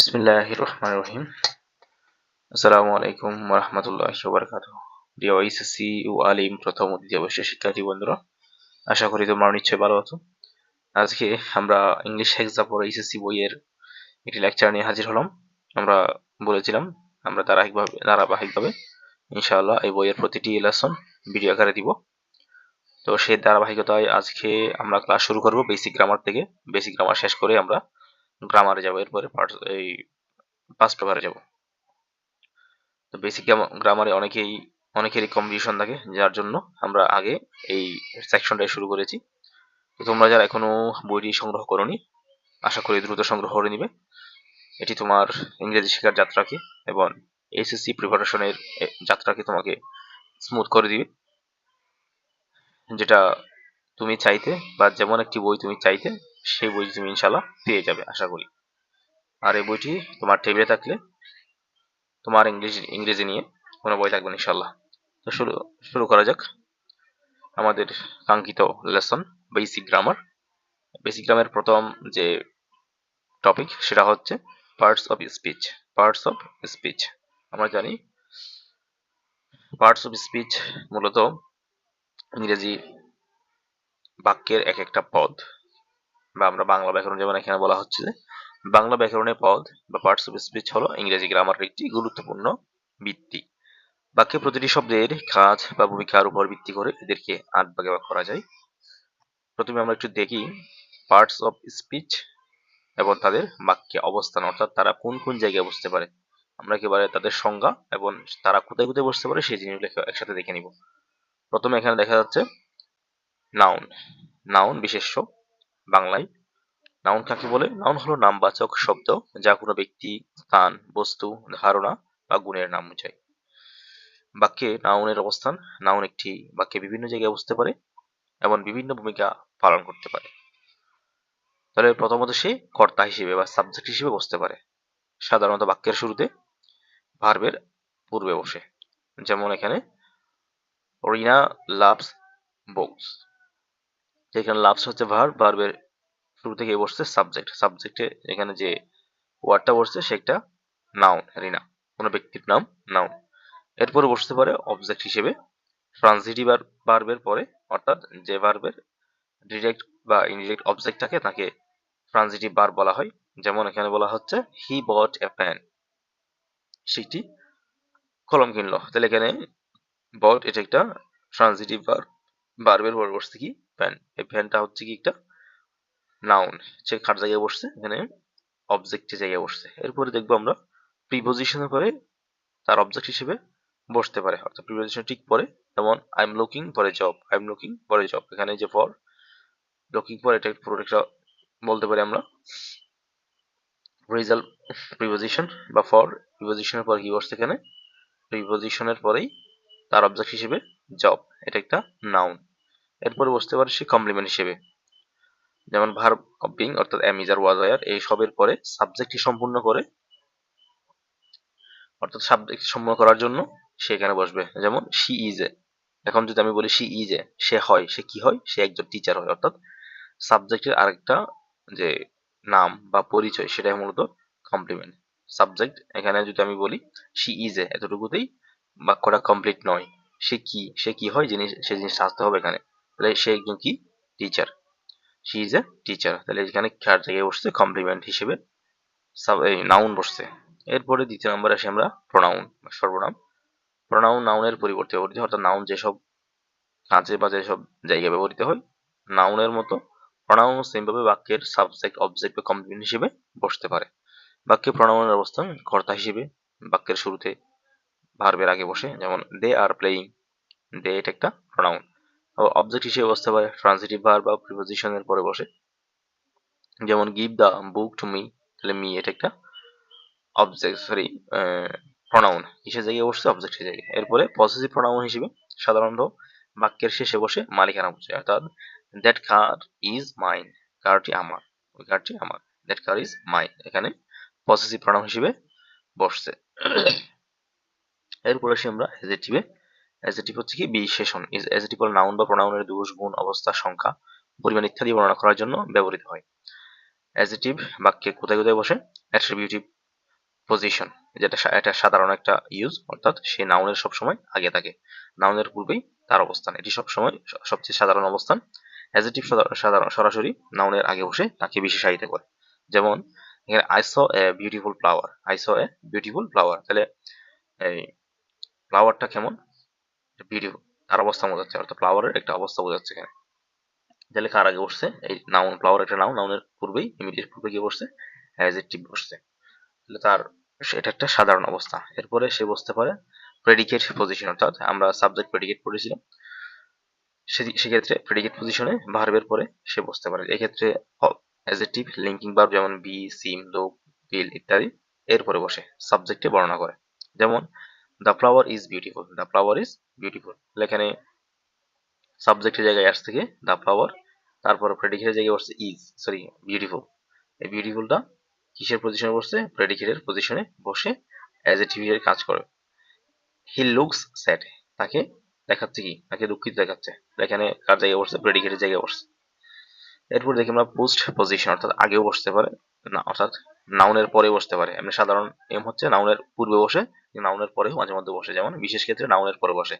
বিসমিল্লাহির রহমানির রহিম। আসসালামু আলাইকুম ওয়া রাহমাতুল্লাহি ওয়া বারাকাতুহু। প্রিয় এইচএসসি ও আলিম প্রথম ও দ্বিতীয় বর্ষের শিক্ষার্থী বন্ধুরা, আশা করি তোমরা নিশ্চয়ই ভালো আছো। আজকে আমরা ইংলিশ এক্সাম ফর এইচএসসি বইয়ের একটি লেকচার নিয়ে হাজির হলাম। আমরা বলেছিলাম আমরা ধারাবাহিকভাবে ইনশাআল্লাহ এই বইয়ের প্রতিটি লেসন ভিডিও আকারে দিব। তো সেই ধারাবাহিকতায় আজকে আমরা ক্লাস শুরু করব বেসিক গ্রামার থেকে। বেসিক গ্রামার শেষ করে আমরা গ্রামারে যাব, এরপরে এই পাস্ট পেপারে যাব। তো বেসিক গ্রামারে অনেকেরই কম্পিটিশন থাকে, যার জন্য আমরা আগে এই সেকশনটাই শুরু করেছি। তো তোমরা যারা এখনো বইটি সংগ্রহ করোনি, আশা করি দ্রুত সংগ্রহ করে নিবে। এটি তোমার ইংরেজি শেখার যাত্রাকে এবং এইচএসসি প্রিপারেশনের যাত্রাকে তোমাকে স্মুথ করে দিবে। যেটা তুমি চাইতে বা যেমন একটি বই তুমি চাইতে, সেই বই তুমি ইনশাল্লাহ পেয়ে যাবে আশা করি। আর এই বইটি তোমার টেবিলে থাকলে তোমার ইংরেজি নিয়ে কোনো বই থাকবে না ইনশাল্লাহ। তো শুরু করা যাক আমাদের কাঙ্ক্ষিত লেসন বেসিক গ্রামার। বেসিক গ্রামের প্রথম যে টপিক সেটা হচ্ছে parts of speech. Parts of speech আমরা জানি পার্টস অফ স্পিচ মূলত ইংরেজি বাক্যের এক একটা পদ, বা আমরা বাংলা ব্যাকরণ যেমন এখানে বলা হচ্ছে যে বাংলা ব্যাকরণের পদ বা পার্টস অফ স্পিচ হলো ইংরেজি গ্রামারের একটি গুরুত্বপূর্ণ ভিত্তি। বাক্যে প্রতিটি শব্দের কাজ বা ভূমিকার উপর ভিত্তি করে এদেরকে ৮ ভাগে ভাগ করা যায়। প্রথমে আমরা একটু দেখি পার্টস অফ স্পিচ এবং তাদের বাক্যে অবস্থান, অর্থাৎ তারা কোন কোন জায়গায় বসতে পারে। আমরা একেবারে তাদের সংজ্ঞা এবং তারা কোথায় কোথায় বসতে পারে সেই জিনিসগুলো একসাথে দেখে নিব। প্রথমে এখানে দেখা যাচ্ছে নাউন। নাউন বিশেষ্য বাংলায়। নাউন কাকে বলে? নাউন হলো নামবাচক শব্দ, যা কোনো ব্যক্তি, স্থান, বস্তু, ধারণা বা গুণের নাম বোঝায়। বাক্যে নাউনের অবস্থান। নাউন একটি বাক্যে বিভিন্ন জায়গায় বসতে পারে এবং বিভিন্ন ভূমিকা পালন করতে পারে। তাহলে প্রথমত সে কর্তা হিসেবে বা সাবজেক্ট হিসেবে বসতে পারে, সাধারণত বাক্যের শুরুতে ভার্বের পূর্বে বসে। যেমন এখানে রিনা লাভস বুকস, এখানে লাভস হচ্ছে ভার্ব, ভার্বের শুরু থেকে বসছে সাবজেক্ট। সাবজেক্টে এখানে যে ওয়ার্ডটা বসছে সেটা নাউন, রিনা কোনো ব্যক্তির নাম, নাউন। এরপরে বসতে পারে অবজেক্ট হিসেবে ট্রানজিটিভ ভার্বের পরে, অর্থাৎ যে ভার্বের ডিরেক্ট বা ইনডিরেক্ট অবজেক্ট থাকে তাকে ট্রানজিটিভ ভার্ব বলা হয়। যেমন এখানে বলা হচ্ছে হি বট এ পেন, সেটি কলম কিনলো। তাহলে এখানে বট এটা একটা ট্রানজিটিভ ভার্ব, ভার্বের পর বসছে কি পেন। এই পেনটা হচ্ছে কি একটা নাউন, সে কার জায়গায় বসছে? এখানে অবজেক্টের জায়গায় বসছে। এরপরে দেখবো আমরা প্রিপোজিশনের পরে তার অবজেক্ট হিসেবে বসতে পারে, অর্থাৎ প্রিপোজিশন ঠিক পরে। যেমন I am looking for a job, I am looking for a job, এখানে যে ফর লুকিং ফর এটা পুরোটা বলতে পারি আমরা রেজাল্ট প্রিপোজিশন বা ফর প্রিপোজিশনের পর কি বসছে? এখানে প্রিপোজিশনের পরেই তার অবজেক্ট হিসেবে জব, এটা একটা নাউন। এরপরে বসতে পারে সে কমপ্লিমেন্ট হিসেবে, যেমন ভার্ব অফ বিং অর্থাৎ am is are was were, এই সবের পরে সাবজেক্টটি সম্পূর্ণ করে, অর্থাৎ সাবজেক্ট সম্পূর্ণ করার জন্য সে এখানে বসবে। যেমন শি ইজ এ, এখন যদি আমি বলি শি ইজ এ, সে হয়, সে কি হয়? সে একজন টিচার হয়। অর্থাৎ সাবজেক্টের আরেকটা যে নাম বা পরিচয় সেটাই মূলত কমপ্লিমেন্ট। সাবজেক্ট এখানে যদি আমি বলি শি ইজ এ, এতটুকুতেই বাক্যটা কমপ্লিট নয়। সে কি হয় সে জিনিসটা আসতে হবে এখানে। তাহলে সে একজন কি? Teacher. She is a teacher. তাহলে এখানে কার জায়গায় বসছে? কমপ্লিমেন্ট হিসেবে এই নাউন বসছে। এরপরে দ্বিতীয় নম্বরে আসি আমরা প্রোনাউন বা সর্বনাম। প্রোনাউন নাউনের পরিবর্তে ব্যবহৃত, অর্থাৎ নাউন যেসব কাজে বা যেসব জায়গায় ব্যবহৃত হয় নাউনের মতো, প্রোনাউন সেমভাবে বাক্যের সাবজেক্ট, অবজেক্ট বা কমপ্লিমেন্ট হিসেবে বসতে পারে। বাক্যে প্রোনাউনের অবস্থান কর্তা হিসেবে বাক্যের শুরুতে ভার্বের আগে বসে, যেমন দে আর প্লেয়িং, দে এটা একটা প্রোনাউন। অবজেক্ট হিসেবে বসতে পারে ট্রান্সিটিভ ভার্ব বা প্রিপোজিশনের পরে বসে, যেমন give the book to me, তাহলে মি এটা একটা অবজেক্ট, সরি প্রোনাউন, কিসের জায়গায় বসছে? অবজেক্টের জায়গায়। এরপরে পসেসিভ প্রোনাউন হিসেবে সাধারণত বাক্যের শেষে বসে মালিকানা বোঝায়, অর্থাৎ দ্যাট কার ইজ মাইন, কারটি আমার, ওই কারটি আমার, দ্যাট কার ইজ মাইন, এখানে পসেসিভ প্রোনাউন হিসেবে বসছে। এরপরে আসি আমরা অ্যাডজেক্টিভে। অ্যাডজেক্টিভ হচ্ছে কি? বিশেষণ। অ্যাডজেক্টিভ হলো নাউন বা প্রোনাউনের দোষ, গুণ, অবস্থা, সংখ্যা, পরিমাণ ইত্যাদি বর্ণনা করার জন্য ব্যবহৃত হয়। অ্যাডজেক্টিভ বাক্যে কোথায় কোথায় বসে? অ্যাট্রিবিউটিভ পজিশন, যেটা এটা সাধারণ একটা ইউজ, অর্থাৎ সে নাউনের সবসময় আগে থাকে, নাউনের পূর্বেই তার অবস্থান, এটি সবসময় সবচেয়ে সাধারণ অবস্থান। অ্যাডজেক্টিভ সাধারণ সরাসরি নাউনের আগে বসে তাকে বিশেষায়িত করে। যেমন এখানে I saw a beautiful flower, I saw a beautiful flower, তাহলে এই ফ্লাওয়ারটা কেমন, বিউটিফুল, তার অবস্থা বোঝাচ্ছে, অর্থাৎ ফ্লাওয়ারের একটা অবস্থা বোঝাচ্ছে এখানে। তাহলে কার আগে বসছে, এই নাউন, ফ্লাওয়ার একটা নাউন, নাউনের পূর্বেই ইমিডিয়েট পূর্বে গিয়ে বসছে অ্যাডজেক্টিভ বসছে, তাহলে তার এটা একটা সাধারণ অবস্থা। এরপরে সে বসতে পারে প্রেডিকেট পজিশন, অর্থাৎ আমরা সাবজেক্ট প্রেডিকেট পড়েছিলাম, সেক্ষেত্রে প্রেডিকেট পজিশনে ভার্বের পরে সে বসতে পারে। এক্ষেত্রে অ্যাডজেক্টিভ লিঙ্কিং ভার্ব যেমন বি, সিম, দো, বিল ইত্যাদি এরপরে বসে সাবজেক্টে বর্ণনা করে। যেমন the flower is beautiful, the flower is beautiful, এখানে সাবজেক্টের জায়গায় আসছে থেকে দ্য ফ্লাওয়ার, তারপর প্রেডিকেটের জায়গায় বসছে ইজ, সরি বিউটিফুল। এই বিউটিফুলটা কিসের পজিশনে বসছে, প্রেডিকেটের পজিশনে বসে অ্যাডজেক্টিভ এর কাজ করে। হি লুকস স্যাড, তাকে দেখাচ্ছে কি, তাকে দুঃখিত দেখাচ্ছে, এখানে কার জায়গায় বসছে, প্রেডিকেটের জায়গায় বসছে। এরপর দেখি আমরা পোস্ট পজিশন, অর্থাৎ আগেও বসতে পারে না, অর্থাৎ নাউনের পরে বসতে পারে। এমনি সাধারণ নিয়ম হচ্ছে নাউনের পূর্বে বসে, নাউনের পরেও মাঝে মধ্যে বসে, যেমন বিশেষ ক্ষেত্রে নাউনের পরে বসে।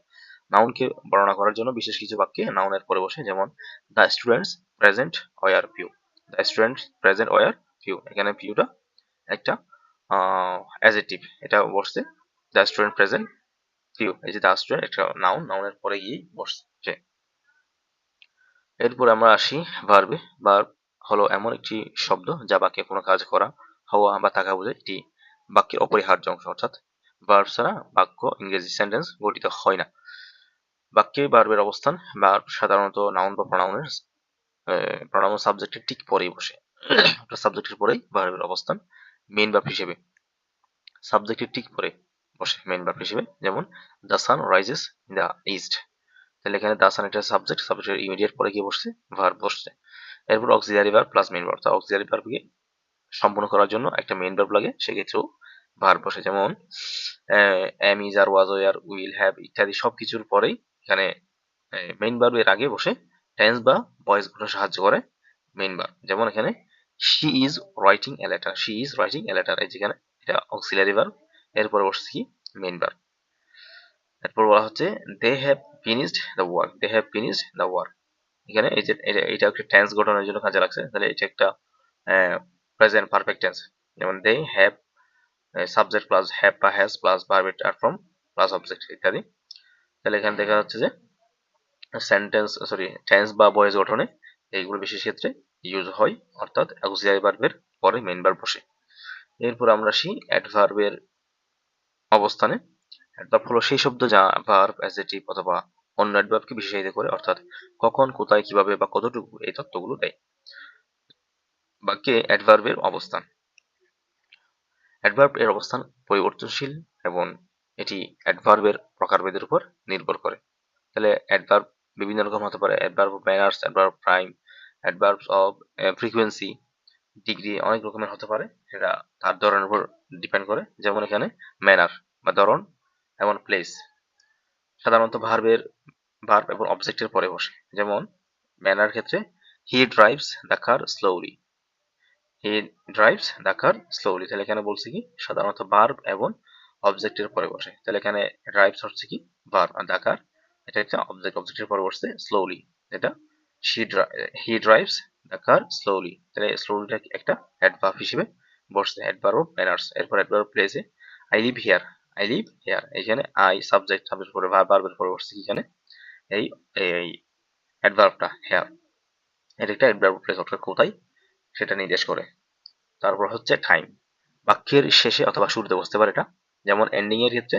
নাউনকে বর্ণনা করার জন্য বিশেষ কিছু বাক্যে নাউনের পরে বসে, যেমন the students present were few, the students present were few, এখানে ফিউটা একটা অ্যাডজেক্টিভ, এটা বসছে দ্য স্টুডেন্ট প্রেজেন্ট ফিউ, এই যে দ্য স্টুডেন্ট একটা নাউন, নাউনের পরে গিয়ে বসছে। এরপর আমরা আসি ভার্বে। ভার্ব হলো এমন একটি শব্দ যা বাক্যে কোনো কাজ করা, হওয়া বা থাকা বোঝায়। এটি বাক্যের অপরিহার্য অংশ, অর্থাৎ ভার্ব ছাড়া বাক্য, ইংরেজি সেন্টেন্স গঠিত হয় না। বাক্যে ভার্বের অবস্থান, ভার্ব সাধারণত নাউন বা প্রোনাউন সাবজেক্টের ঠিক পরেই বসে, সাবজেক্টের পরেই ভার্বের অবস্থান মেইন ভার্ব হিসেবে, সাবজেক্টের ঠিক পরে বসে মেইন ভার্ব হিসেবে। যেমন the sun rises in the east, তাহলে এখানে দ্য সান এটা সাবজেক্ট, সাবজেক্টের ইমিডিয়েট পরে গিয়ে বসছে ভার্ব বসছে। এরপর auxiliary verb plus main verb, অক্সিলারি ভার্বকে সম্পূর্ণ করার জন্য একটা মেইন ভার্ব লাগে, সেক্ষেত্রেও ভার্ব বসে। যেমন am, is, are, was, were, will, have ইত্যাদি সবকিছুর পরেই এখানে মেইন ভার্ব এর আগে বসে টেন্স বা ভয়েস গঠনে সাহায্য করে মেইন ভার্ব। যেমন এখানে she is writing a letter, she is writing a letter, এই যেখানে এটা অক্সিলারি ভার্ব, এরপরে বসছে কি মেইন ভার্ব। এরপর বলা হচ্ছে they have finished the work, they have finished the work, এখানে এই যে এটা একটা টেন্স গঠনের জন্য কাজে লাগছে, তাহলে এটা একটা প্রেজেন্ট পারফেক্ট টেন্স। যেমন they have subject plus have বা হ্যাজ প্লাস ভার্ব আর ফ্রম প্লাস অবজেক্ট ইত্যাদি। তাহলে এখানে দেখা যাচ্ছে যে সেন্টেন্স, সরি, টেন্স বা ভয়েস গঠনে এইগুলো বিশেষ ক্ষেত্রে ইউজ হয়, অর্থাৎ অক্সিলারি ভার্বের পরে মেইন ভার্ব বসে। এরপর আমরা আসি অ্যাডভার্বের অবস্থানে। অ্যাডভার্ব হলো সেই শব্দ যা ভার্ব, অ্যাডজেক্টিভ অথবা অন্য অ্যাডভার্বকে বিশেষায়িত করে, অর্থাৎ কখন, কোথায়, কিভাবে বা কতটুকু এই তথ্যগুলো দেয়। বাক্যে অ্যাডভার্বের অবস্থান। অ্যাডভার্ব এর অবস্থান পরিবর্তনশীল এবং এটি অ্যাডভার্বের প্রকারভেদের উপর নির্ভর করে। তাহলে অ্যাডভার্ব বিভিন্ন রকম হতে পারে, adverb of manners, adverb prime, adverbs of frequency, degree, অনেক রকমের হতে পারে, সেটা তার ধরনের উপর ডিপেন্ড করে। যেমন এখানে ম্যানার বা ধরন এবং প্লেস সাধারণত ভার্ব এবং অবজেক্টের পরে বসে। যেমন ম্যানার ক্ষেত্রে হি drives the car slowly, he drives the car slowly, তাহলে এখানে বলছে কি সাধারণত ভার্ব এবং অবজেক্টের পরে বসে। তাহলে এখানে ড্রাইভস হচ্ছে কি ভার্ব, আর দ্য কার এটা একটা অবজেক্ট, অবজেক্টের পরে বসছে স্লোলি, এটা হি ড্রাইভস দ্য কার স্লোলি, তাহলে স্লোলিটা একটা অ্যাডভার্ব হিসেবে বসছে, অ্যাডভার্ব অফ ম্যানার্স। এরপর অ্যাডভার্ব প্লেসে I live here, I live here, এখানে আই সাবজেক্ট, সাবজেক্ট পরে ভার্বের পরে বসছে কি এখানে এই এই অ্যাডভার্বটা হেয়ার, এটা একটা অ্যাডভার্ব প্লেস, অর্থাৎ কোথায় সেটা নির্দেশ করে। তারপর হচ্ছে টাইম, বাক্যের শেষে অথবা শুরুতে বসতে পারে এটা। যেমন এন্ডিং এর ক্ষেত্রে,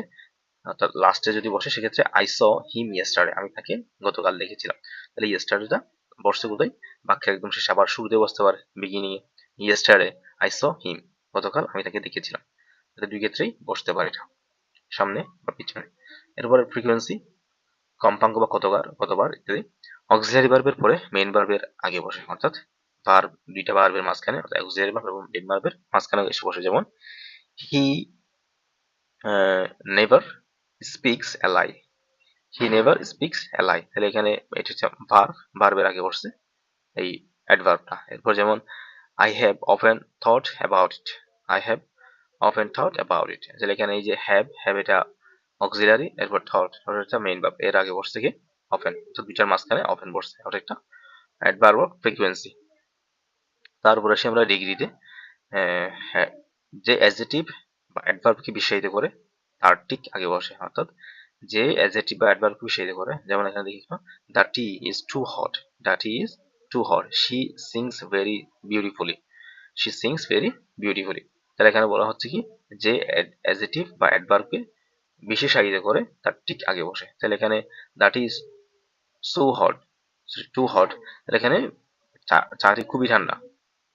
অর্থাৎ লাস্টে যদি বসে সেক্ষেত্রে আই স হিম ইয়েস্টারডে, আমি তাকে গতকাল দেখেছিলাম, তাহলে ইয়েস্টারডেটা বসছে কোথায়, বাক্যের একদম শেষে। আবার শুরুতে বসতে পারে বিগিনিং এ, ইয়েস্টারডে আই স হিম, গতকাল আমি তাকে দেখেছিলাম, এটা দুই ক্ষেত্রেই বসতে পারে এটা, সামনে বা পিছনে। এরপরে ফ্রিকোয়েন্সি, কম্পাঙ্ক বা কতবার, কতবার ইত্যাদি। অক্সিলারি ভার্বের পরে মেইন ভার্বের আগে বসে, অর্থাৎ ভার্ব দুইটা ভার্বের মাঝখানে, অর্থাৎ অক্সিলারি ভার্ব এবং মেইন ভার্বের মাঝখানে এসে বসে। যেমন he never speaks a lie, he never speaks a lie, তাহলে এখানে এটা হচ্ছে ভার্ব, ভার্বের আগে বসছে এই অ্যাডভার্বটা। এরপর যেমন I have often thought about it, I have often thought about it। তাহলে এখানে এই যে হ্যাভ এটা অক্সিলারি, এরপর থট এটা মেইন ভার্ব, এর আগে বসছে কি অফেন, তো দুইটার মাঝখানে অফেন বসছে, ওটা একটা অ্যাডভার্ব অফ ফ্রিকোয়েন্সি। তারপর আসি আমরা ডিগ্রিতে, হ্যাঁ, যে অ্যাডজেক্টিভ বা অ্যাডভার্বকে বিশেষিত করে তার ঠিক আগে বসে, অর্থাৎ যে অ্যাডজেক্টিভ বা অ্যাডভার্বকে বিশেষিত করে, যেমন এখানে দেখি the tea is too hot, the tea is too hot, she sings very beautifully, she sings very beautifully. তাহলে এখানে বলা হচ্ছে কি যে অ্যাডজেক্টিভ বা অ্যাডভার্বকে বিশেষায়িত করে তার ঠিক আগে বসে। তাহলে এখানে that is so hot, too hot, তাহলে এখানে চাটি খুবই ঠান্ডা,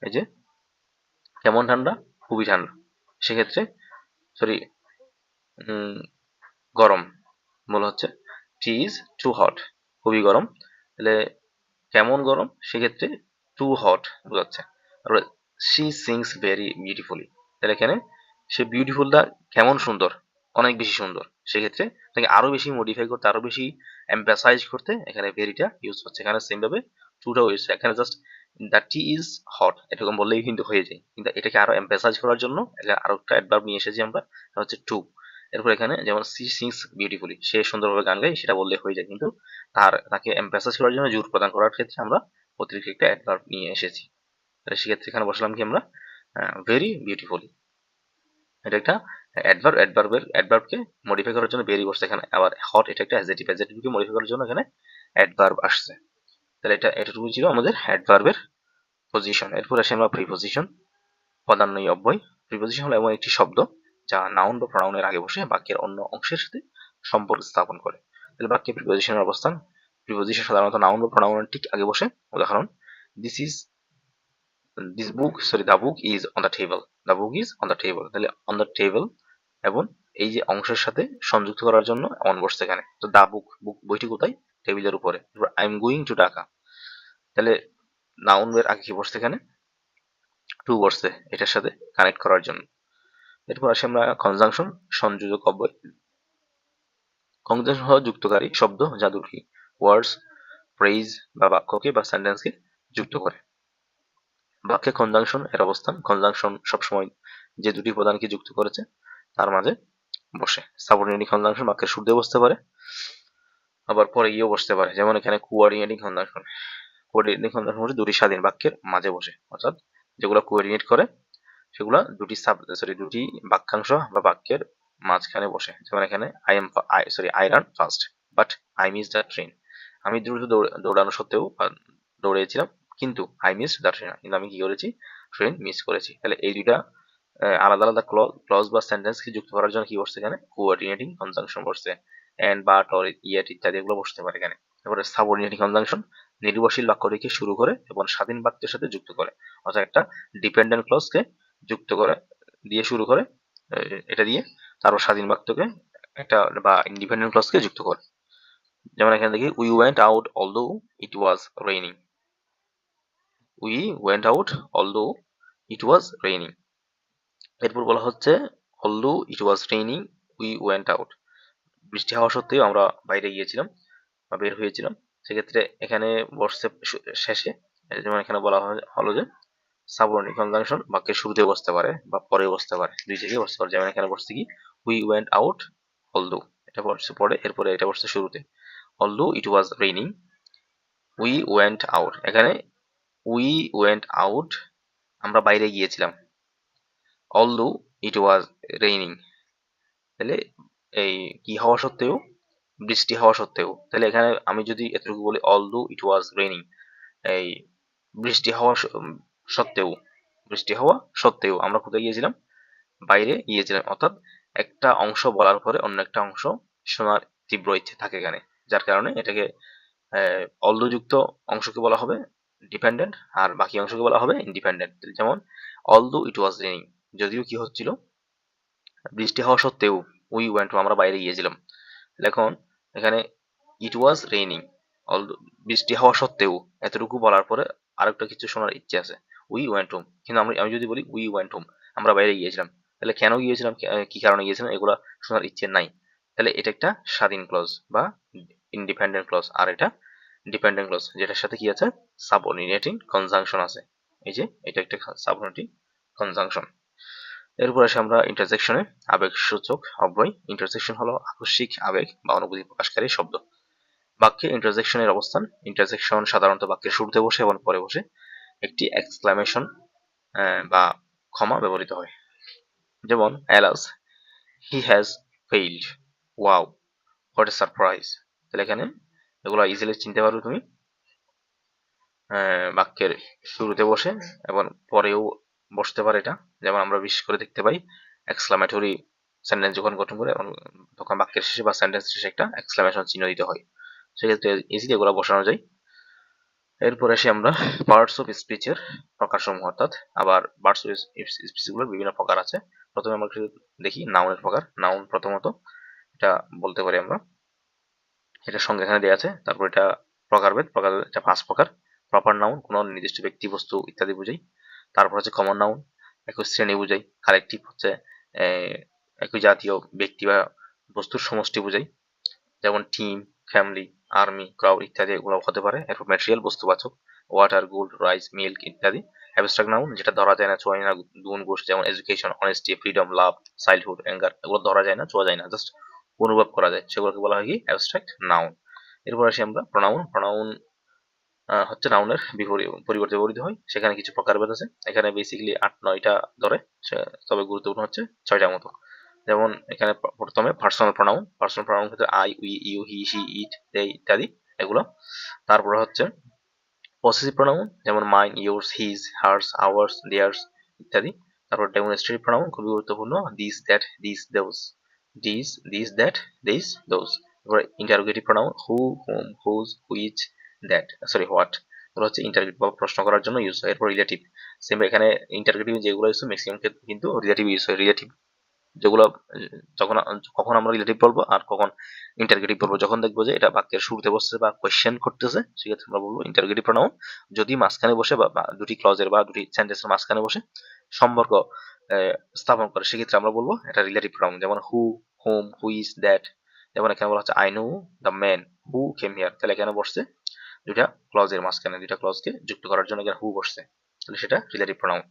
এই যে কেমন ঠান্ডা, খুবই ঠান্ডা, সেক্ষেত্রে সরি গরম, বলা হচ্ছে টি ইজ টু হট, খুবই গরম, তাহলে কেমন গরম, সেক্ষেত্রে টু হট বোঝাচ্ছে। তারপরে শি সিংস ভেরি বিউটিফুলি, তাহলে এখানে সে বিউটিফুলটা কেমন সুন্দর, অনেক বেশি সুন্দর, সেক্ষেত্রে তাকে আরো বেশি মডিফাই করতে, আরো বেশি এমফাসাইজ করতে এখানে ভেরিটা ইউজ হচ্ছে। এখানে সেম ভাবে টুটাও ইউজ, এখানে just the tea is hot এরকম বললেই কিন্তু হয়ে যায়, কিন্তু এটাকে আরো এমফাসাইজ করার জন্য এখানে আরো একটা অ্যাডভার্ব নিয়ে এসেছি আমরা, সেটা হচ্ছে টু। এরপর এখানে যেমন সি সিংস বিউটিফুলি, সে সুন্দরভাবে গান গায়, সেটা বললে হয়ে যায়, কিন্তু তাকে এমফাসাইজ করার জন্য, জোর প্রদান করার ক্ষেত্রে আমরা অতিরিক্ত একটা অ্যাডভার্ব নিয়ে এসেছি। তাহলে সেক্ষেত্রে এখানে বসলাম কি আমরা ভেরি বিউটিফুলি, এটা একটা অ্যাডভার্বকে মডিফাই করার জন্য ভেরি বসছে এখানে। আবার হট এটা একটা অ্যাডজেক্টিভকে মডিফাই করার জন্য এখানে অ্যাডভার্ব আসছে। তাহলে এটুকু ছিল আমাদের অ্যাডভার্বের পজিশন। এরপর আসি আমরা প্রিপজিশন, পদান্বয়ী অব্যয়। প্রিপজিশন হলো এমন একটি শব্দ যা নাউন বা প্রোনাউনের আগে বসে বাক্যের অন্য অংশের সাথে সম্পর্ক স্থাপন করে। তাহলে বাক্যে প্রিপজিশনের অবস্থান, প্রিপজিশন সাধারণত নাউন বা প্রোনাউনের ঠিক আগে বসে। উদাহরণ, this is the book is on the table, the book is on the table, তাহলে on the table এবং এই যে অংশের সাথে সংযুক্ত করার জন্য অন বসছে এখানে। তো দা বুক বইটি কোথায়, টেবিলের উপরে। I am going to Dhaka, তাহলে নাউন এর আগে কি বসছে এখানে, টু বসছে এটার সাথে কানেক্ট করার জন্য। এরপর আসি আমরা কনজাংশন, সংযোজক অব্যয়। কনজাংশন হলো যুক্তকারী শব্দ যা দুটি ওয়ার্ডস, ফ্রেজ বা বাক্যকে বা সেন্টেন্সকে যুক্ত করে। বাক্যে কনজাংশন এর অবস্থান, কনজাংশন সবসময় যে দুটি প্রধানকে যুক্ত করেছে তার মাঝে বসে। সাবঅর্ডিনেটিং কনজাংশন বাক্যের শুরুতে বসতে পারে, আবার পরে গিয়েও বসতে পারে, যেমন এখানে কোঅর্ডিনেটিং কনজাংশন। কোঅর্ডিনেটিং কনজাংশন হচ্ছে দুটি স্বাধীন বাক্যের মাঝে বসে, অর্থাৎ যেগুলো কোঅর্ডিনেট করে সেগুলো দুটি বাক্যাংশ বা বাক্যের মাঝখানে বসে। যেমন এখানে I run fast but I miss the train, আমি দ্রুত দৌড়ানো সত্ত্বেও দৌড়িয়েছিলাম, কিন্তু আই মিস দ্য ট্রেন, কিন্তু আমি কি করেছি, ট্রেন মিস করেছি। তাহলে এই দুইটা আলাদা আলাদা ক্লজ বা সেন্টেন্সকে যুক্ত করার জন্য কি বসছে এখানে, কোঅর্ডিনেটিং কনজাংশন বসছে। এন্ড, বাট, অর, ইয়েট ইত্যাদি এগুলো বসতে পারে এখানে। তারপরে সাবঅর্ডিনেটিং কনজাংশন নির্ভরশীল বাক্যটিকে শুরু করে এবং স্বাধীন বাক্যের সাথে যুক্ত করে, অর্থাৎ একটা ডিপেন্ডেন্ট ক্লজকে যুক্ত করে দিয়ে শুরু করে, এটা দিয়ে তারপর স্বাধীন বাক্যকে একটা বা ইন্ডিপেন্ডেন্ট ক্লজকে যুক্ত করে। যেমন এখানে দেখি we went out although it was raining, we went out although it was raining. এরপর বলা হচ্ছে although it was raining we went out, বৃষ্টি হওয়া সত্ত্বেও আমরা বাইরে গিয়েছিলাম বা বের হয়েছিলাম। সেক্ষেত্রে এখানে বসছে শেষে, যেমন এখানে বলা হলো যে সাবঅর্ডিনেট কনজাংশন বাক্যের শুরুতে বসতে পারে বা পরে বসতে পারে, দুই জায়গায় বসতে পারে। যেমন এখানে বসছে কি উই ওয়েন্ট আউট অলদো, এটা বসছে পরে, এরপরে এটা বসছে শুরুতে। Although it was raining we went out, এখানে উই ওয়েন্ট আউট আমরা বাইরে গিয়েছিলাম, অলদো ইট ওয়াজ রেইনিং, তাহলে এই কি হওয়া সত্ত্বেও, বৃষ্টি হওয়া সত্ত্বেও। তাহলে এখানে আমি যদি এতটুকু বলি অলদো ইট ওয়াজ রেইনিং, এই বৃষ্টি হওয়া সত্ত্বেও, বৃষ্টি হওয়া সত্ত্বেও আমরা কোথায় গিয়েছিলাম, বাইরে গিয়েছিলাম, অর্থাৎ একটা অংশ বলার পরে অন্য একটা অংশ শোনার তীব্র ইচ্ছে থাকে এখানে, যার কারণে এটাকে অলদো যুক্ত অংশকে বলা হবে ডিপেন্ডেন্ট আর বাকি অংশকে বলা হবে ইন্ডিপেন্ডেন্ট। যেমন অলদো ইট ওয়াজ রেইনিং, যদিও কি হচ্ছিল, বৃষ্টি হওয়া সত্ত্বেও, উই ওয়েন্ট টু আমরা বাইরে গিয়েছিলাম। এখন এখানে ইট ওয়াজ রেইনিং, বৃষ্টি হওয়া সত্ত্বেও এতটুকু বলার পরে আরেকটা কিছু শোনার ইচ্ছে আছে, উই ওয়েন্ট হোম। কিন্তু আমি যদি বলি উই ওয়েন্ট হোম আমরা বাইরে গিয়েছিলাম, তাহলে কেন গিয়েছিলাম, কি কারণে গিয়েছিলাম, এগুলা শোনার ইচ্ছে নাই। তাহলে এটা একটা স্বাধীন ক্লজ বা ইন্ডিপেন্ডেন্ট ক্লজ, আর এটা ডিপেন্ডেন্ট ক্লজ, যেটার সাথে কি আছে, সাবঅর্ডিনেটিং কনজাংশন আছে। এই যে এটা একটা সাবঅর্ডিনেটিং কনজাংশন। এরপর আসি আমরা ইন্টারজেকশনে। আবেগসূচক অব্যয়। ইন্টারজেকশন হলো আকস্মিক আবেগ বা অনুভূতি প্রকাশকারী শব্দ। বাক্যে ইন্টারজেকশনের অবস্থান। ইন্টারজেকশন সাধারণত বাক্যের শুরুতে বসে এবং পরে বসে একটি এক্সক্লামেশন বা ক্ষমা ব্যবহৃত হয়। যেমন alas, he has failed, wow, what a surprise. তাহলে এখানে এগুলো ইজিলি চিনতে পারবে তুমি। বাক্যের শুরুতে বসে এবং পরেও বসতে পারে এটা। যেমন আমরা বিশেষ করে দেখতে পাই এক্সক্লামেটরি সেন্টেন্স যখন গঠন করে এবং তখন বাক্যের শেষে বা সেন্টেন্স শেষে একটা এক্সক্লামেশন চিহ্ন দিতে হয়, সেক্ষেত্রে ইজিলি এগুলো বসানো যায়। এরপর আসি আমরা পার্টস অফ স্পিচের প্রকারসমূহ, অর্থাৎ আবার পার্টস অফ স্পিচগুলোর বিভিন্ন প্রকার আছে। প্রথমে আমরা দেখি নাউনের প্রকার। নাউন প্রথমত এটা বলতে পারি আমরা, এটা সঙ্গে এখানে দেওয়া আছে। তারপর এটা প্রকারভেদ, এটা 5 প্রকার। প্রপার নাউন কোনো নির্দিষ্ট ব্যক্তি, বস্তু ইত্যাদি বোঝায়। তারপর হচ্ছে কমন নাউন, একই শ্রেণী বোঝায়। কালেকটিভ হচ্ছে একই জাতীয় ব্যক্তি বা বস্তুর সমষ্টি বোঝায়, যেমন টিম, ফ্যামিলি, আর্মি, ক্রাউড ইত্যাদি এগুলো হতে পারে। এরপর ম্যাটেরিয়াল বস্তুবাচক, ওয়াটার, গোল্ড, রাইস, মিল্ক ইত্যাদি। অ্যাবস্ট্রাক্ট নাউন যেটা ধরা যায় না, ছোঁয়া যায় না, গুণ গোষ, যেমন এডুকেশন, অনেস্টি, ফ্রিডম, লাভ, চাইল্ডহুড, অ্যাঙ্গার, এগুলো ধরা যায় না, ছোঁয়া যায় না, জাস্ট অনুভব করা যায়, সেগুলোকে বলা হয় কি অ্যাবস্ট্রাক্ট নাউন। এরপর আসি আমরা প্রোনাউন। প্রোনাউন হচ্ছে নাউনের পরিবর্তে ব্যবহৃত হয়, সেখানে কিছু প্রকারভেদ আছে। এখানে বেসিক্যালি 8-9টা ধরে, তবে গুরুত্বপূর্ণ হচ্ছে 6টার মতো। যেমন এখানে প্রথমে পার্সোনাল প্রোনাউন। পার্সোনাল প্রোনাউন ক্ষেত্রে I, we, you, he, she, it, they ইত্যাদি এগুলো। তারপরে হচ্ছে পসেসিভ প্রোনাউন, যেমন mine, yours, his, hers, ours, theirs ইত্যাদি। তারপর ডেমনস্ট্রেটিভ প্রোনাউন খুবই গুরুত্বপূর্ণ, this, that, this, those, this, that, this, those. তারপর interrogative pronoun, who, whom, whose, which, that, sorry what, এগুলো হচ্ছে ইন্টারোগেটিভ বা প্রশ্ন করার জন্য ইউজ হয়। এরপর রিলেটিভ, সেম এখানে ইন্টারোগেটিভ যেগুলো ইউজ হয় ম্যাক্সিমাম ক্ষেত্রে কিন্তু রিলেটিভ ইউজ হয়। রিলেটিভ যেগুলো যখন কখন আমরা রিলেটিভ বলবো আর কখন ইন্টারগেটিভ বলবো, যখন দেখবো যে এটা বাক্যের শুরুতে বসছে বা কোয়েশ্চেন করতেছে, সেক্ষেত্রে আমরা বলবো ইন্টারগেটিভ প্রোনাউন। যদি মাঝখানে বসে বা দুটি ক্লজের বা দুটি সেন্টেন্সের মাঝখানে বসে সম্পর্ক স্থাপন করে, সেক্ষেত্রে আমরা বলবো এটা রিলেটিভ প্রোনাউন। যেমন হু, হুম, হুইচ, দ্যাট। যেমন এখানে বলা হচ্ছে I know the man who came here, তাহলে এখানে বসছে দুইটা ক্লজের মাঝখানে, দুইটা ক্লজকে যুক্ত করার জন্য এখানে হু বসছে, তাহলে সেটা রিলেটিভ প্রোনাউন।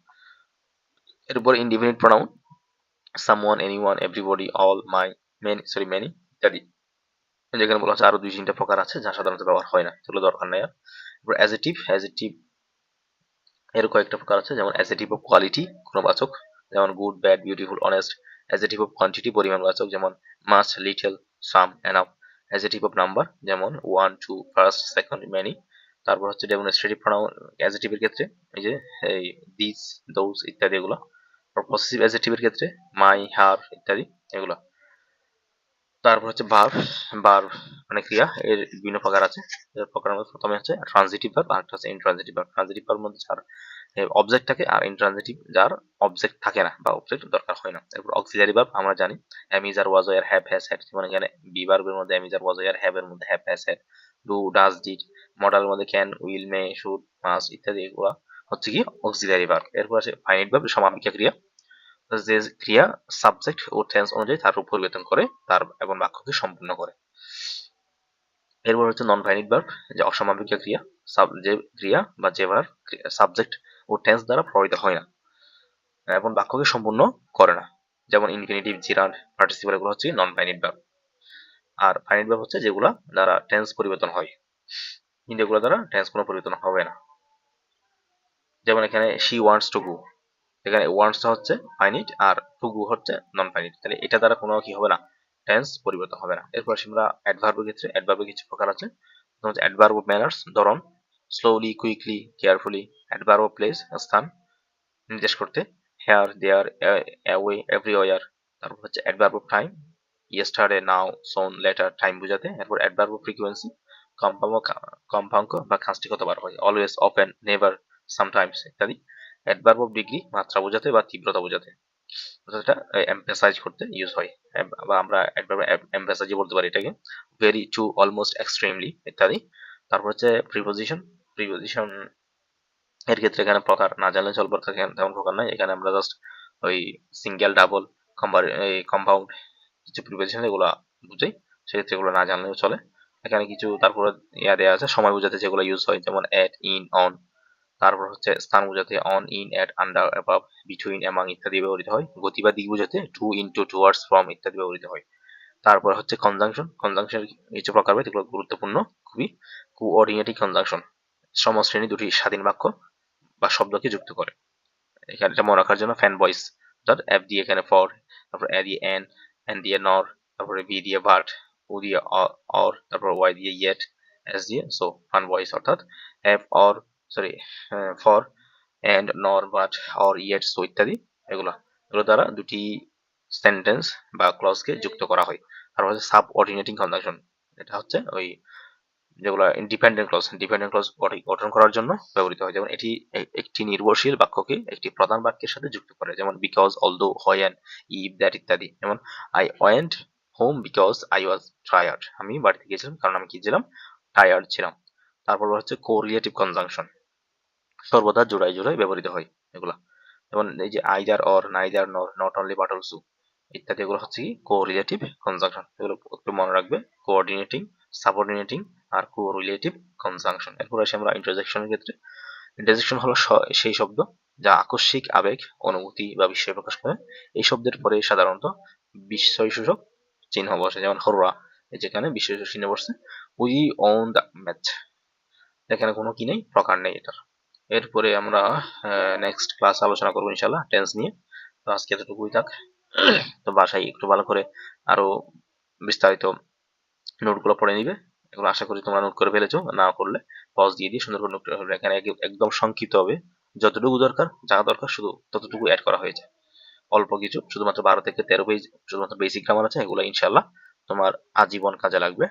এরপর indefinite pronoun, someone, anyone, everybody, all, my, many ইত্যাদি। যেখানে বলা হচ্ছে আরো 2-3টা প্রকার আছে যা সাধারণত ব্যবহার হয় না, সেগুলো দরকার নেই আর। এরপর অ্যাজেটিভ এর কয়েকটা প্রকার আছে, যেমন অ্যাজেটিভ অফ কোয়ালিটি গুণবাচক, যেমন good, bad, beautiful, honest. Adjective of quantity পরিমাণবাচক, যেমন much, little, some, enough. Adjective of number, যেমন one, two, first, second, many. তারপর হচ্ছে ডেমনস্ট্রেটিভ প্রোনাউন অ্যাজেটিভের ক্ষেত্রে এই যে এই দিস, দোজ ইত্যাদি এগুলো। পসেসিভ অ্যাজেটিভের ক্ষেত্রে মাই, হার ইত্যাদি এগুলো। তারপর হচ্ছে ভার্ব। ভার্ব মানে ক্রিয়া, এর বিভিন্ন প্রকার আছে। এর প্রকারের মধ্যে প্রথমে হচ্ছে ট্রানজিটিভ ভার্ব, আরেকটা হচ্ছে ইনট্রানজিটিভ ভার্ব। ট্রানজিটিভ ভার্ব মধ্যে যার অবজেক্ট থাকে, আর ইনট্রানজিটিভ যার অবজেক্ট থাকে না বা অবজেক্ট দরকার হয় না। এরপর অক্সিলারি ভার্ব আমরা জানি am, is, are, was, were, have, has, had. যেমন এখানে বি ভার্বের মধ্যে am, is, are, was, were, have এর মধ্যে have, has, had, do, does, did. মডালের মধ্যে can, will, may, should, must ইত্যাদি এগুলো হচ্ছে কি অক্সিলারি ভার্ব। এরপর আছে ফাইনাইট ভার্ব, সমাপিকা ক্রিয়া, যে ক্রিয়া সাবজেক্ট ও টেন্স অনুযায়ী তার রূপ পরিবর্তন করে তার এবং বাক্যকে সম্পূর্ণ করে। এরপর হচ্ছে নন ফাইনাইট ভার্ব, যে অসমাপিকা ক্রিয়া, যে ক্রিয়া বা যে ভার্ব সাবজেক্ট ও টেন্স দ্বারা প্রভাবিত হয় না এবং বাক্যকে সম্পূর্ণ করে না, যেমন ইনফিনিটিভ, জিরান্ড, পার্টিসিপল, এগুলো হচ্ছে নন ফাইনাইট ভার্ব। আর ফাইনাইট ভার্ব হচ্ছে যেগুলো দ্বারা টেন্স পরিবর্তন হয়, কিন্তু এগুলো দ্বারা টেন্স কোনো পরিবর্তন হবে না। যেমন এখানে শি ওয়ান্টস টু গো, এখানে ওয়ান্টসটা হচ্ছে ফাইনিট আর টু গো হচ্ছে নন ফাইনিট, তাহলে এটা দ্বারা কোনো কি হবে না, টেন্স পরিবর্তন হবে না। এরপর আমরা অ্যাডভার্বের ক্ষেত্রে অ্যাডভার্বের কিছু প্রকার আছে। অ্যাডভার্ব অফ ম্যানার্স ধরন, slowly, quickly, carefully. Adverb of place স্থান নির্দেশ করতে, হেয়ার, দেয়ার, অ্যাওয়ে, এভরিওয়ার। তারপর হচ্ছে adverb of time, yesterday, now, soon, later, time বোঝাতে। এরপর অ্যাডভার্ব অফ ফ্রিকোয়েন্সি, কম্পাঙ্ক বা খাঁজটি কতবার হয়, অলওয়েজ, অফেন, নেভার, সামটাইমস ইত্যাদি। অ্যাডভার্ব অফ ডিগ্রি, মাত্রা বোঝাতে বা তীব্রতা বোঝাতে, এটা এমফাসাইজ করতে ইউজ হয়, বা আমরা অ্যাডভার্ব এমফাসাইজই বলতে পারি এটাকে। ভেরি, টু, অলমোস্ট, এক্সট্রিমলি ইত্যাদি। তারপর হচ্ছে প্রিপোজিশন। প্রিপোজিশন এর ক্ষেত্রে এখানে প্রকার না জানলে চলবে, তেমন প্রকার নাই। এখানে আমরা জাস্ট ওই সিঙ্গেল, ডাবল, কম্পাউন্ড কিছু প্রিপোজিশন এগুলো বুঝাই, সেক্ষেত্রে এগুলো না জানলেও চলে। এখানে কিছু তারপরে দেওয়া আছে সময় বোঝাতে যেগুলো ইউজ হয়, যেমন এট, ইন, অন। তারপর হচ্ছে স্থান বোঝাতে on, in, at, under, above, between, among ইত্যাদি ব্যবহৃত হয়। গতি বা দিক বোঝাতে টু, ইনটু, টুয়ার্ডস, ফ্রম ইত্যাদি ব্যবহৃত হয়। তারপর হচ্ছে কনজাংশন। কনজাংশনের কিছু প্রকারভেদ, এগুলো গুরুত্বপূর্ণ খুবই। কোঅর্ডিনেটিং কনজাংশন সমশ্রেণী দুটি স্বাধীন বাক্য বা শব্দকে যুক্ত করে। এখানে এটা মনে রাখার জন্য ফ্যান ভয়েস, অর্থাৎ এফ দিয়ে এখানে ফর, তারপর এ দিয়ে এন দিয়ে নর, তারপরে বি দিয়ে বাট, ও দিয়ে অর, তারপর ওয়াই দিয়ে ইয়েট, এস দিয়ে সো। ফান ভয়েস অর্থাৎ F or, sorry, for, and, nor, but, or, yet, so ইত্যাদি। এগুলো দ্বারা দুটি সেন্টেন্স বা ক্লজকে যুক্ত করা হয়। তারপর হচ্ছে সাব অর্ডিনেটিং কনজাংশন, এটা হচ্ছে ওই যেগুলো ডিপেন্ডেন্ট ক্লজ গঠন করার জন্য ব্যবহৃত হয়। যেমন এটি একটি নির্ভরশীল বাক্যকে একটি প্রধান বাক্যের সাথে যুক্ত করে, যেমন because, although, when, if, that ইত্যাদি। যেমন I went home because I was tired, আমি বাড়িতে গিয়েছিলাম কারণ আমি কি ছিলাম, টায়ার্ড ছিলাম। তারপর হচ্ছে কোরিলেটিভ কনজাংশন, সর্বদা জোড়ায় জোড়ায় ব্যবহৃত হয় এগুলা। যেমন এই যে আইদার, অর, নাইদার, নর, নট অনলি বাট অলসো ইত্যাদি, এগুলো হচ্ছে কি কোরিলেটিভ কনজাংশন। এগুলো একটু মনে রাখবে, কোঅর্ডিনেটিং, সাবঅর্ডিনেটিং আর কোরিলেটিভ কনজাংশন। এরপর আসি আমরা ইন্টারজেকশনের ক্ষেত্রে। ইন্টারজেকশন হলো সেই শব্দ যা আকস্মিক আবেগ, অনুভূতি বা বিস্ময় প্রকাশ করে। এই শব্দের পরে সাধারণত বিস্ময়সূচক চিহ্ন বসে, যেমন হররা, যেখানে বিস্ময়সূচক চিহ্ন বসছে। উই ওন দ্য ম্যাচ, এখানে কোনো কি নেই, প্রকার নেই এটার। এরপরে আমরা নেক্সট ক্লাস আলোচনা করবো ইনশাল্লাহ টেন্স নিয়ে। তো আজকে এতটুকুই থাক। তো বাসায় একটু ভালো করে আরো বিস্তারিত নোটগুলো পড়ে নিবে। এগুলো আশা করি তোমরা নোট করে ফেলেছো, না করলে পজ দিয়ে দিয়ে সুন্দর করে নোট করে ফেলবে। এখানে একদম সংক্ষিপ্ত হবে, যতটুকু দরকার, যা দরকার শুধু ততটুকু অ্যাড করা হয়েছে। অল্প কিছু, শুধুমাত্র 12 থেকে 13 পেজ শুধুমাত্র বেসিক গ্রামার আছে, এগুলো ইনশাল্লাহ তোমার আজীবন কাজে লাগবে।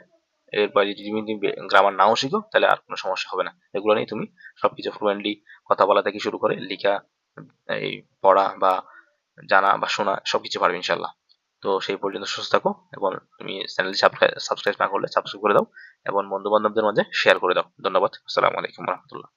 এরপরে যদি তুমি গ্রামার নাও শিখো তাহলে আর কোনো সমস্যা হবে না। এগুলো নিয়ে তুমি সবকিছু ফ্লুয়েন্টলি কথা বলা থেকে শুরু করে লেখা, এই পড়া বা জানা বা শোনা সবকিছু পারবে ইনশাল্লাহ। তো সেই পর্যন্ত সুস্থ থাকো, এবং তুমি চ্যানেলটি সাবস্ক্রাইব না করলে সাবস্ক্রাইব করে দাও এবং বন্ধু বান্ধবদের মাঝে শেয়ার করে দাও। ধন্যবাদ। আসসালামু আলাইকুম রহমতুল্লাহ।